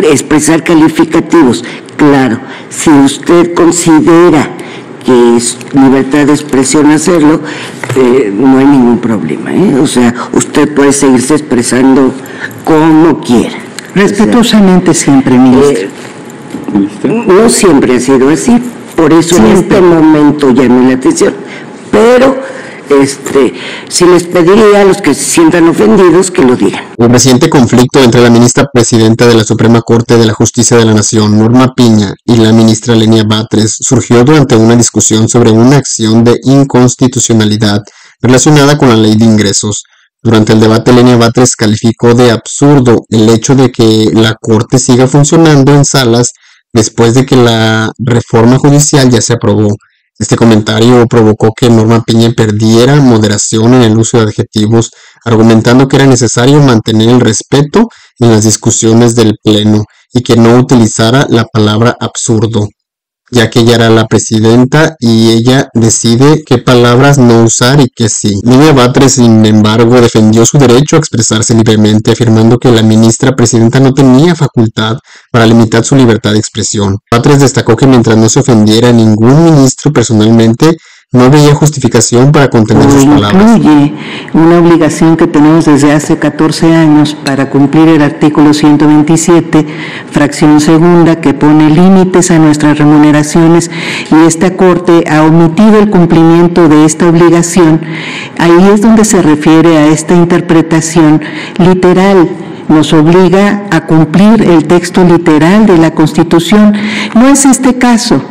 expresar calificativos. Claro, si usted considera que es libertad de expresión hacerlo, no hay ningún problema, ¿eh? O sea, usted puede seguirse expresando como quiera. Respetuosamente, o sea, siempre, ministro. No siempre ha sido así, por eso siempre. En este momento llamé la atención, pero si les pediría a los que se sientan ofendidos que lo digan. El reciente conflicto entre la ministra presidenta de la Suprema Corte de la Justicia de la Nación, Norma Piña, y la ministra Lenia Batres surgió durante una discusión sobre una acción de inconstitucionalidad relacionada con la ley de ingresos. Durante el debate, Lenia Batres calificó de absurdo el hecho de que la Corte siga funcionando en salas después de que la reforma judicial ya se aprobó. Este comentario provocó que Norma Piña perdiera moderación en el uso de adjetivos, argumentando que era necesario mantener el respeto en las discusiones del Pleno y que no utilizara la palabra absurdo, ya que ella era la presidenta y ella decide qué palabras no usar y qué sí. Lenia Batres, sin embargo, defendió su derecho a expresarse libremente, afirmando que la ministra presidenta no tenía facultad para limitar su libertad de expresión. Batres destacó que mientras no se ofendiera a ningún ministro personalmente, no veía justificación para contener sus palabras. Incluye una obligación que tenemos desde hace 14 años para cumplir el artículo 127, fracción segunda, que pone límites a nuestras remuneraciones, y esta Corte ha omitido el cumplimiento de esta obligación. Ahí es donde se refiere a esta interpretación literal. Nos obliga a cumplir el texto literal de la Constitución. No es este caso.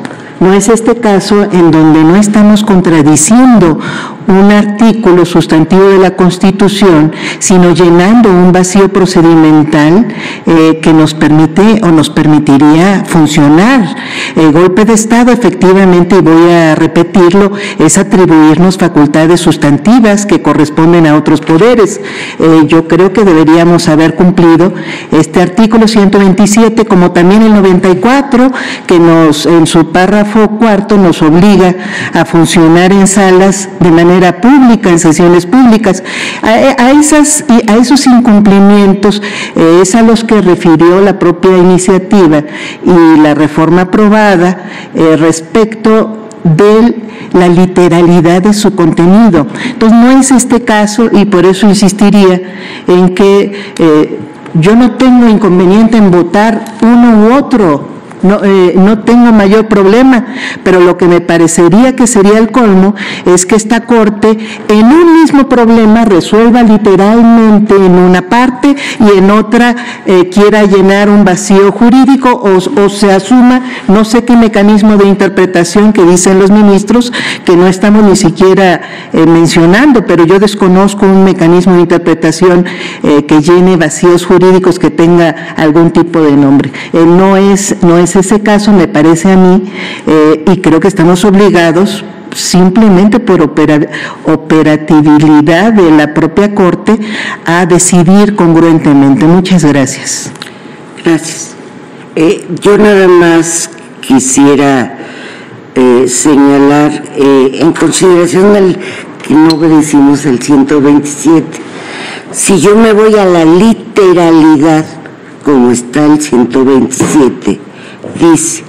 No es este caso en donde no estamos contradiciendo un artículo sustantivo de la Constitución, sino llenando un vacío procedimental que nos permite o nos permitiría funcionar. El golpe de Estado, efectivamente, y voy a repetirlo, es atribuirnos facultades sustantivas que corresponden a otros poderes. Yo creo que deberíamos haber cumplido este artículo 127, como también el 94, que en su párrafo cuarto nos obliga a funcionar en salas de manera pública, en sesiones públicas. A esos incumplimientos es a los que refirió la propia iniciativa y la reforma aprobada respecto de la literalidad de su contenido. Entonces no es este caso, y por eso insistiría en que yo no tengo inconveniente en votar uno u otro. No tengo mayor problema, pero lo que me parecería que sería el colmo es que esta Corte en un mismo problema resuelva literalmente en una parte y en otra quiera llenar un vacío jurídico o se asuma no sé qué mecanismo de interpretación que dicen los ministros que no estamos ni siquiera mencionando, pero yo desconozco un mecanismo de interpretación que llene vacíos jurídicos que tenga algún tipo de nombre. No es ese caso, me parece a mí, y creo que estamos obligados simplemente por operatividad de la propia Corte a decidir congruentemente. Muchas gracias. Gracias. Yo nada más quisiera señalar, en consideración del que no obedecimos el 127, si yo me voy a la literalidad, como está el 127, dice: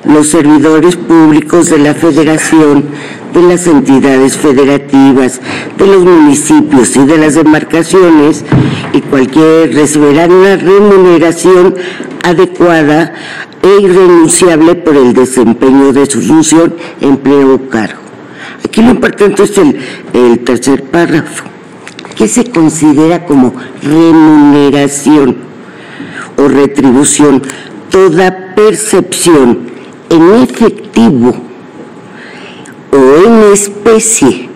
los servidores públicos de la Federación, de las entidades federativas, de los municipios y de las demarcaciones y cualquier recibirán una remuneración adecuada e irrenunciable por el desempeño de su función, empleo o cargo. Aquí lo importante es el tercer párrafo. ¿Qué se considera como remuneración o retribución? Toda percepción en efectivo o en especie,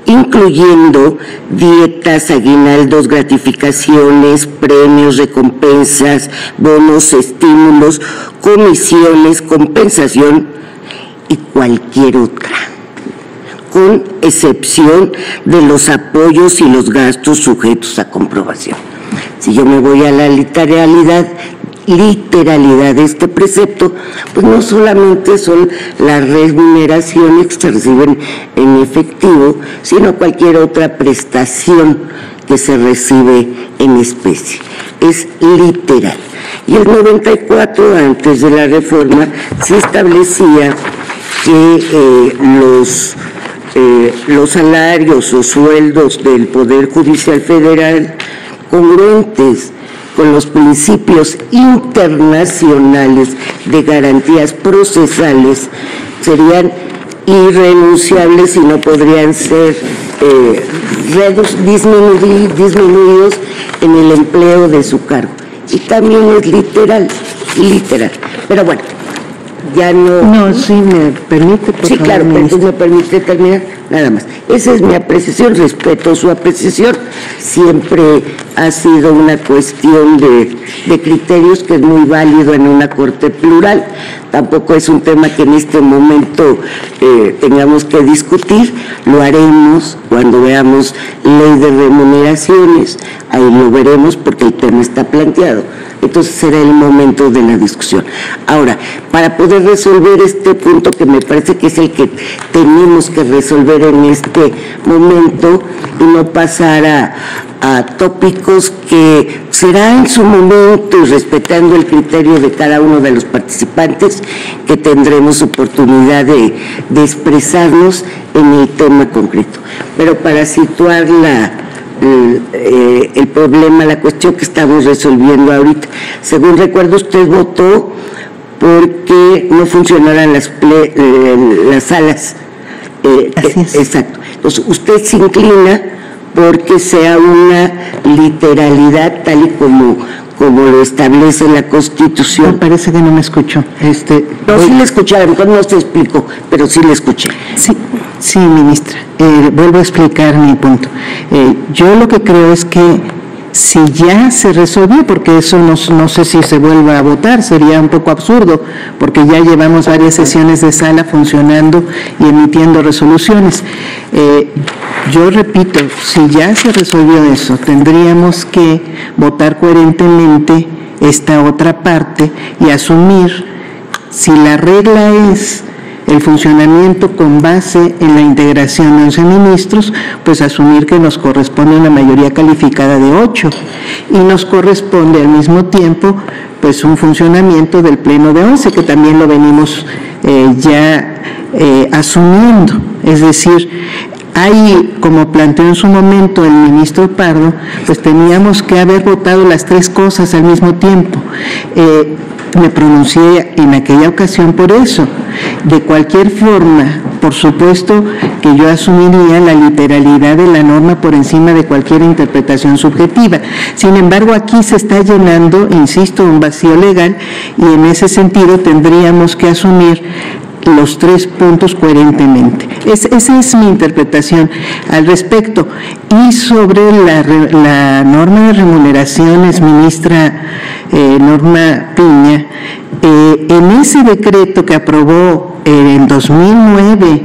incluyendo dietas, aguinaldos, gratificaciones, premios, recompensas, bonos, estímulos, comisiones, compensación y cualquier otra, con excepción de los apoyos y los gastos sujetos a comprobación. Si yo me voy a la literalidad de este precepto, pues no solamente son las remuneraciones que se reciben en efectivo, sino cualquier otra prestación que se recibe en especie. es literal. Y el 94, antes de la reforma, sí establecía que los salarios o sueldos del Poder Judicial Federal, congruentes con los principios internacionales de garantías procesales, serían irrenunciables y no podrían ser disminuidos en el empleo de su cargo. Y también es literal. Pero bueno, ya no... No, sí, me permite, por sí, favor, claro, ministra. me permite terminar, nada más. Esa es mi apreciación, respeto su apreciación. Siempre ha sido una cuestión de criterios que es muy válido en una corte plural. Tampoco es un tema que en este momento tengamos que discutir. Lo haremos cuando veamos ley de remuneraciones. Ahí lo veremos porque el tema está planteado. Entonces será el momento de la discusión. Ahora, para poder resolver este punto, que me parece que es el que tenemos que resolver en este momento y no pasar a tópicos que será en su momento, y respetando el criterio de cada uno de los participantes, que tendremos oportunidad de expresarnos en el tema concreto. Pero para situar el problema, la cuestión que estamos resolviendo ahorita, según recuerdo, usted votó porque no funcionaran las salas. Así es. Exacto. Entonces, usted se inclina porque sea una literalidad tal y como lo establece la Constitución. Me parece que no me escuchó. No, sí le escuché, a lo mejor no se explicó, pero sí le escuché. Sí, ministra. Vuelvo a explicar mi punto. Yo lo que creo es que si ya se resolvió, porque eso no sé si se vuelva a votar, sería un poco absurdo, porque ya llevamos varias sesiones de sala funcionando y emitiendo resoluciones. Yo repito, si ya se resolvió eso, tendríamos que votar coherentemente esta otra parte y asumir, si la regla es el funcionamiento con base en la integración de 11 ministros, pues asumir que nos corresponde una mayoría calificada de 8 y nos corresponde al mismo tiempo pues un funcionamiento del pleno de 11, que también lo venimos asumiendo. Es decir, hay, como planteó en su momento el ministro Pardo, pues teníamos que haber votado las tres cosas al mismo tiempo. Me pronuncié en aquella ocasión por eso. De cualquier forma, por supuesto que yo asumiría la literalidad de la norma por encima de cualquier interpretación subjetiva. Sin embargo, aquí se está llenando, insisto, un vacío legal y en ese sentido tendríamos que asumir los tres puntos coherentemente. Esa es mi interpretación al respecto. Y sobre la norma de remuneraciones, ministra Norma Piña, en ese decreto que aprobó en 2009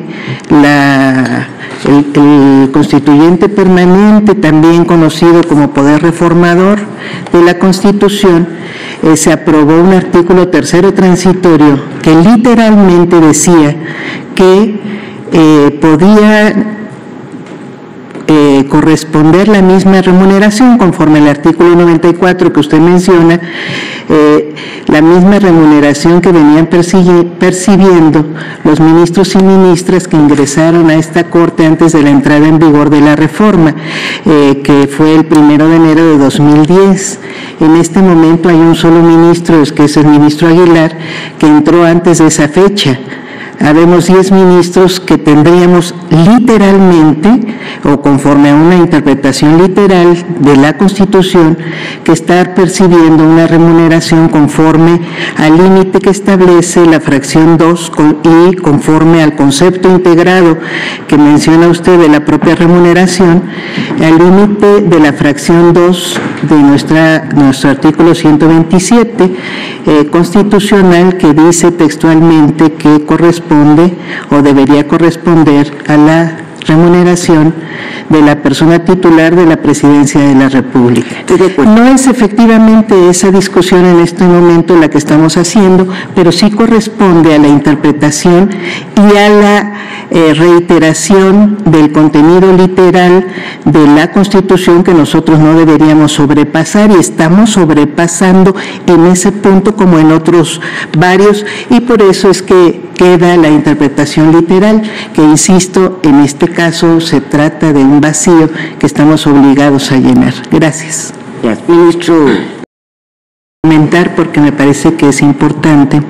el constituyente permanente, también conocido como Poder Reformador de la Constitución, se aprobó un artículo tercero transitorio que literalmente decía que podía corresponder la misma remuneración, conforme al artículo 94 que usted menciona, la misma remuneración que venían percibiendo los ministros y ministras que ingresaron a esta Corte antes de la entrada en vigor de la reforma, que fue el 1 de enero de 2010. En este momento hay un solo ministro, que es el ministro Aguilar, que entró antes de esa fecha. Habemos 10 ministros que tendríamos literalmente, o conforme a una interpretación literal de la Constitución, que estar percibiendo una remuneración conforme al límite que establece la fracción 2 y conforme al concepto integrado que menciona usted de la propia remuneración, al límite de la fracción 2 de nuestro artículo 127 constitucional, que dice textualmente que corresponde o debería corresponder a la remuneración de la persona titular de la Presidencia de la República. No es efectivamente esa discusión en este momento la que estamos haciendo, pero sí corresponde a la interpretación y a la reiteración del contenido literal de la Constitución que nosotros no deberíamos sobrepasar, y estamos sobrepasando en ese punto como en otros varios, y por eso es que queda la interpretación literal, que insisto, en este caso se trata de un vacío que estamos obligados a llenar. Gracias. Gracias, ministro. Comentar, porque me parece que es importante,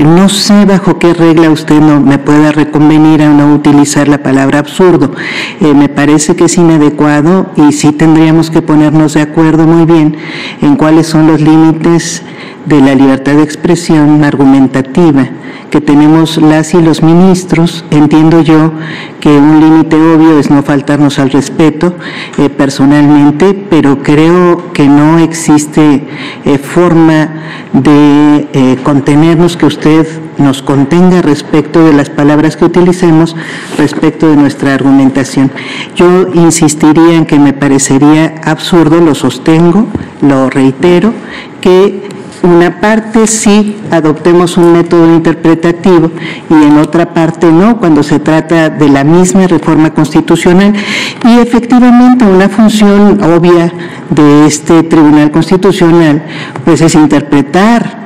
no sé bajo qué regla usted no me pueda reconvenir a no utilizar la palabra absurdo. Me parece que es inadecuado, y sí tendríamos que ponernos de acuerdo muy bien en cuáles son los límites de la libertad de expresión argumentativa que tenemos las y los ministros. Entiendo yo que un límite obvio es no faltarnos al respeto personalmente, pero creo que no existe forma de contenernos, que usted nos contenga respecto de las palabras que utilicemos, respecto de nuestra argumentación. Yo insistiría en que me parecería absurdo, lo sostengo, lo reitero, que una parte sí adoptemos un método interpretativo y en otra parte no, cuando se trata de la misma reforma constitucional. Y efectivamente una función obvia de este Tribunal Constitucional pues es interpretar,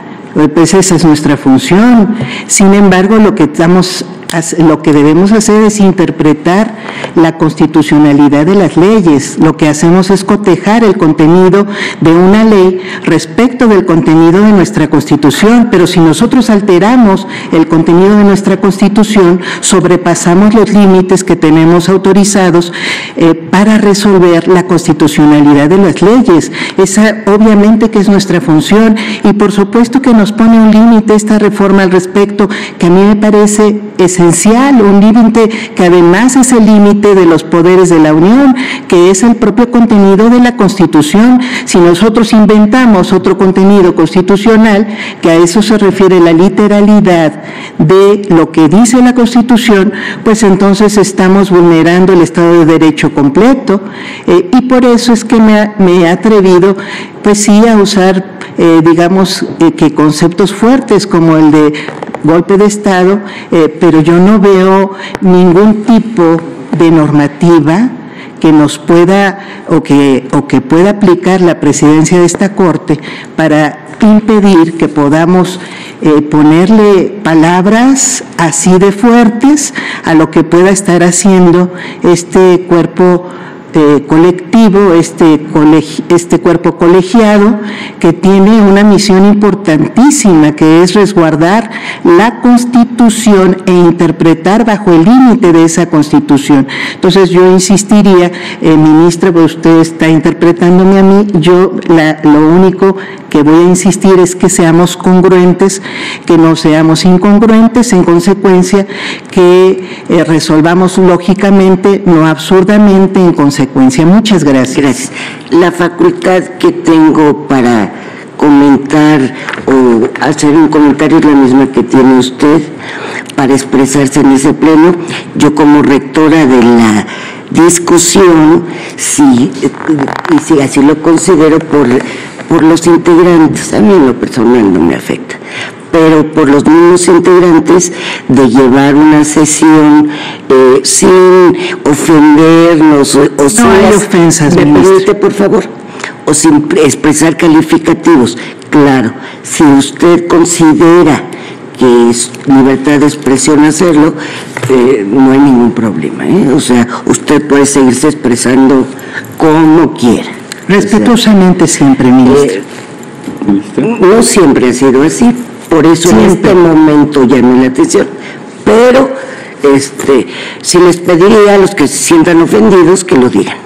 pues esa es nuestra función. Sin embargo, lo que debemos hacer es interpretar la constitucionalidad de las leyes. Lo que hacemos es cotejar el contenido de una ley respecto del contenido de nuestra Constitución, pero si nosotros alteramos el contenido de nuestra Constitución, sobrepasamos los límites que tenemos autorizados para resolver la constitucionalidad de las leyes. Esa obviamente que es nuestra función, y por supuesto que nos pone un límite esta reforma al respecto, que a mí me parece esencial, un límite que además es el límite de los poderes de la Unión, que es el propio contenido de la Constitución. Si nosotros inventamos otro contenido constitucional, que a eso se refiere la literalidad de lo que dice la Constitución, pues entonces estamos vulnerando el Estado de Derecho completo, y por eso es que me he atrevido, pues sí, a usar, que conceptos fuertes como el de golpe de Estado, pero yo no veo ningún tipo de normativa que nos pueda o que pueda aplicar la presidencia de esta Corte para impedir que podamos ponerle palabras así de fuertes a lo que pueda estar haciendo este cuerpo colectivo, este cuerpo colegiado, que tiene una misión importantísima, que es resguardar la Constitución e interpretar bajo el límite de esa Constitución. Entonces yo insistiría, ministra, pues usted está interpretándome a mí, yo lo único que voy a insistir es que seamos congruentes, que no seamos incongruentes, en consecuencia que resolvamos lógicamente, no absurdamente, en consecuencia. Muchas gracias. Gracias. La facultad que tengo para comentar o hacer un comentario es la misma que tiene usted para expresarse en ese pleno. Yo, como rectora de la discusión, sí, y sí, así lo considero por los integrantes. A mí en lo personal no me afecta, pero por los mismos integrantes, de llevar una sesión sin ofendernos o sin... No hay ofensas, ¿me permite, por favor? O sin expresar calificativos. Claro, si usted considera que es libertad de expresión hacerlo, no hay ningún problema, O sea, usted puede seguirse expresando como quiera. Respetuosamente, o sea, siempre, ministro. No siempre ha sido así, por eso siempre. En este momento llamé la atención, pero sí les pediría a los que se sientan ofendidos que lo digan.